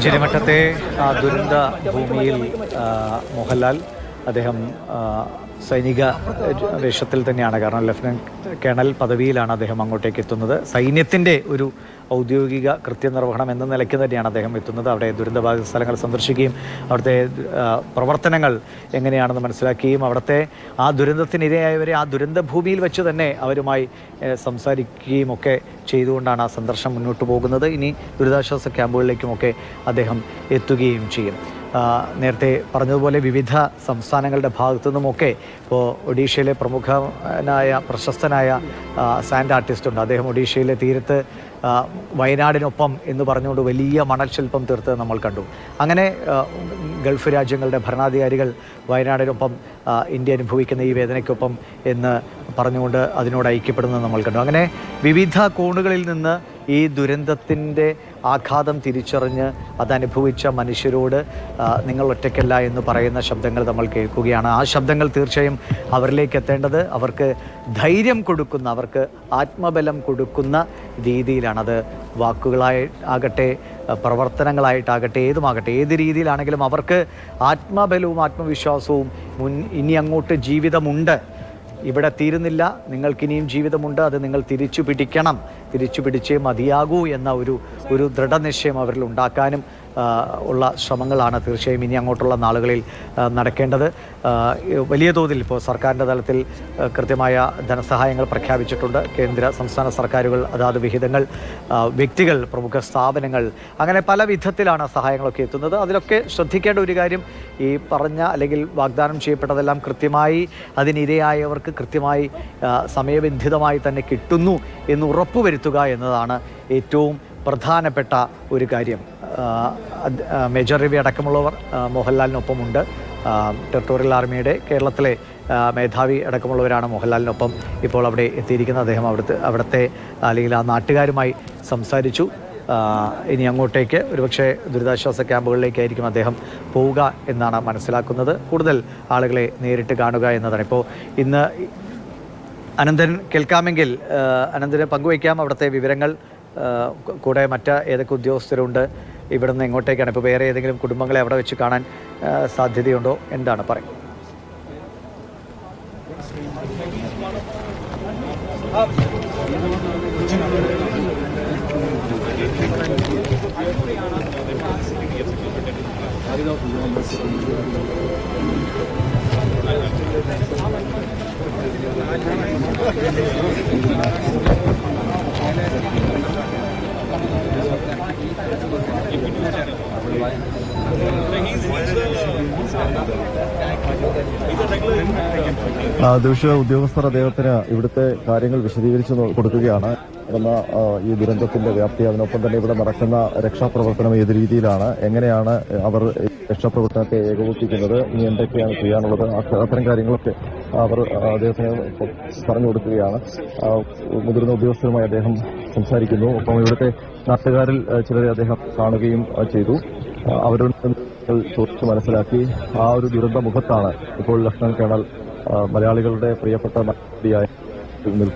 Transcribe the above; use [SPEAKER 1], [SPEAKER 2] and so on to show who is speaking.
[SPEAKER 1] ചിരിമറ്റത്തെ ദുരന്ത ഭൂമിയിൽ മോഹൻലാൽ അദ്ദേഹം സൈനിക വേഷത്തിൽ തന്നെയാണ്. കാരണം ലഫ്റ്റനന്റ് കേണൽ പദവിയിലാണ് അദ്ദേഹം അങ്ങോട്ടേക്ക് എത്തുന്നത്. സൈന്യത്തിൻ്റെ ഒരു ഔദ്യോഗിക കൃത്യനിർവഹണം എന്ന നിലയ്ക്ക് തന്നെയാണ് അദ്ദേഹം എത്തുന്നത്. അവിടെ ദുരന്തബാധിത സ്ഥലങ്ങൾ സന്ദർശിക്കുകയും അവിടുത്തെ പ്രവർത്തനങ്ങൾ എങ്ങനെയാണെന്ന് മനസ്സിലാക്കുകയും അവിടുത്തെ ആ ദുരന്തത്തിനിരയായവരെ ആ ദുരന്ത ഭൂമിയിൽ വെച്ച് തന്നെ അവരുമായി സംസാരിക്കുകയും ഒക്കെ ചെയ്തുകൊണ്ടാണ് ആ സന്ദർശനം മുന്നോട്ട് പോകുന്നത്. ഇനി ദുരിതാശ്വാസ ക്യാമ്പുകളിലേക്കുമൊക്കെ അദ്ദേഹം എത്തുകയും ചെയ്യും. നേരത്തെ പറഞ്ഞതുപോലെ വിവിധ സംസ്ഥാനങ്ങളുടെ ഭാഗത്തു നിന്നുമൊക്കെ ഇപ്പോൾ ഒഡീഷയിലെ പ്രശസ്തനായ സാൻഡ് ആർട്ടിസ്റ്റ് ഉണ്ട്. അദ്ദേഹം ഒഡീഷയിലെ തീരത്ത് വയനാടിനൊപ്പം എന്ന് പറഞ്ഞുകൊണ്ട് വലിയ മണൽ ശില്പം തീർത്ത് നമ്മൾ കണ്ടു. അങ്ങനെ ഗൾഫ് രാജ്യങ്ങളുടെ ഭരണാധികാരികൾ വയനാടിനൊപ്പം ഇന്ത്യ അനുഭവിക്കുന്ന ഈ വേദനയ്ക്കൊപ്പം എന്ന് പറഞ്ഞുകൊണ്ട് അതിനോട് ഐക്യപ്പെടുന്നത് നമ്മൾ കണ്ടു. അങ്ങനെ വിവിധ കോണുകളിൽ നിന്ന് ഈ ദുരന്തത്തിൻ്റെ ആഘാതം തിരിച്ചറിഞ്ഞ് അതനുഭവിച്ച മനുഷ്യരോട് നിങ്ങൾ ഒറ്റയ്ക്കല്ല എന്ന് പറയുന്ന ശബ്ദങ്ങൾ നമ്മൾ കേൾക്കുകയാണ്. ആ ശബ്ദങ്ങൾ തീർച്ചയായും അവരിലേക്ക് എത്തേണ്ടത് അവർക്ക് ധൈര്യം കൊടുക്കുന്ന, അവർക്ക് ആത്മബലം കൊടുക്കുന്ന രീതിയിലാണ്. അത് വാക്കുകളാകട്ടെ പ്രവർത്തനങ്ങളായിട്ടാകട്ടെ ഏതുമാകട്ടെ ഏത് രീതിയിലാണെങ്കിലും അവർക്ക് ആത്മബലവും ആത്മവിശ്വാസവും ഇനി അങ്ങോട്ട് ജീവിതമുണ്ട്, ഇവിടെ തീരുന്നില്ല, നിങ്ങൾക്കിനിയും ജീവിതമുണ്ട്, അത് നിങ്ങൾ തിരിച്ചു പിടിക്കണം, തിരിച്ചു പിടിച്ചേ മതിയാകൂ എന്ന ഒരു ദൃഢനിശ്ചയം അവരിൽ ഉണ്ടാക്കാനും ഉള്ള ശ്രമങ്ങളാണ് തീർച്ചയായും ഇനി അങ്ങോട്ടുള്ള നാളുകളിൽ നടക്കേണ്ടത്. വലിയ തോതിൽ ഇപ്പോൾ സർക്കാരിൻ്റെ തലത്തിൽ കൃത്യമായ ധനസഹായങ്ങൾ പ്രഖ്യാപിച്ചിട്ടുണ്ട്. കേന്ദ്ര സംസ്ഥാന സർക്കാരുകൾ, അതാത് വിഹിതങ്ങൾ, വ്യക്തികൾ, പ്രമുഖ സ്ഥാപനങ്ങൾ, അങ്ങനെ പല വിധത്തിലാണ് സഹായങ്ങളൊക്കെ എത്തുന്നത്. അതിലൊക്കെ ശ്രദ്ധിക്കേണ്ട ഒരു കാര്യം, ഈ പറഞ്ഞ അല്ലെങ്കിൽ വാഗ്ദാനം ചെയ്യപ്പെട്ടതെല്ലാം കൃത്യമായി അതിനിരയായവർക്ക് കൃത്യമായി സമയബന്ധിതമായി തന്നെ കിട്ടുന്നു എന്ന് ഉറപ്പുവരുത്തുക എന്നതാണ് ഏറ്റവും പ്രധാനപ്പെട്ട ഒരു കാര്യം. മേജർ രവി അടക്കമുള്ളവർ മോഹൻലാലിനൊപ്പമുണ്ട്. ടെറിട്ടോറിയൽ ആർമിയുടെ കേരളത്തിലെ മേധാവി അടക്കമുള്ളവരാണ് മോഹൻലാലിനൊപ്പം ഇപ്പോൾ അവിടെ എത്തിയിരിക്കുന്നത്. അദ്ദേഹം അവിടുത്തെ അല്ലെങ്കിൽ ആ നാട്ടുകാരുമായി സംസാരിച്ചു. ഇനി അങ്ങോട്ടേക്ക് ഒരുപക്ഷെ ദുരിതാശ്വാസ ക്യാമ്പുകളിലേക്കായിരിക്കും അദ്ദേഹം പോവുക എന്നാണ് മനസ്സിലാക്കുന്നത്. കൂടുതൽ ആളുകളെ നേരിട്ട് കാണുക എന്നതാണ്. ഇപ്പോൾ ഇന്ന് അനന്തൻ കേൾക്കാമെങ്കിൽ അനന്തന് പങ്കുവയ്ക്കാം അവിടുത്തെ വിവരങ്ങൾ. കൂടെ മറ്റ് ഏതൊക്കെ ഉദ്യോഗസ്ഥരുണ്ട്, ഇവിടുന്ന് എങ്ങോട്ടേക്കാണ്, ഇപ്പോൾ വേറെ ഏതെങ്കിലും കുടുംബങ്ങളെ അവിടെ വെച്ച് കാണാൻ സാധ്യതയുണ്ടോ, എന്താണ് പറയുന്നത്?
[SPEAKER 2] ദേശീയ ഉദ്യോഗസ്ഥർ അദ്ദേഹത്തിന് ഇവിടുത്തെ കാര്യങ്ങൾ വിശദീകരിച്ചു കൊടുക്കുകയാണ്. ഈ ദുരന്തത്തിന്റെ വ്യാപ്തി, അതിനൊപ്പം തന്നെ ഇവിടെ നടക്കുന്ന രക്ഷാപ്രവർത്തനം ഏത് രീതിയിലാണ്, എങ്ങനെയാണ് അവർ രക്ഷാപ്രവർത്തനത്തെ ഏകോപിപ്പിക്കുന്നത്, ഇനി എന്തൊക്കെയാണ് ചെയ്യാനുള്ളത്, അത്തരം കാര്യങ്ങളൊക്കെ അവർ അദ്ദേഹത്തിന് പറഞ്ഞു കൊടുക്കുകയാണ്. മുതിർന്ന ഉദ്യോഗസ്ഥരുമായി അദ്ദേഹം സംസാരിക്കുന്നു. ഒപ്പം ഇവിടുത്തെ നാട്ടുകാരിൽ ചിലരെ അദ്ദേഹം കാണുകയും ചെയ്തു. അവരോട് ചോദിച്ചു മനസ്സിലാക്കി. ആ ഒരു ദുരന്ത മുഖത്താണ് ഇപ്പോൾ ലഫ്റ്റനന്റ് കേണൽ മലയാളികളുടെ പ്രിയപ്പെട്ട നടിയായി നിൽക്കുന്നത്.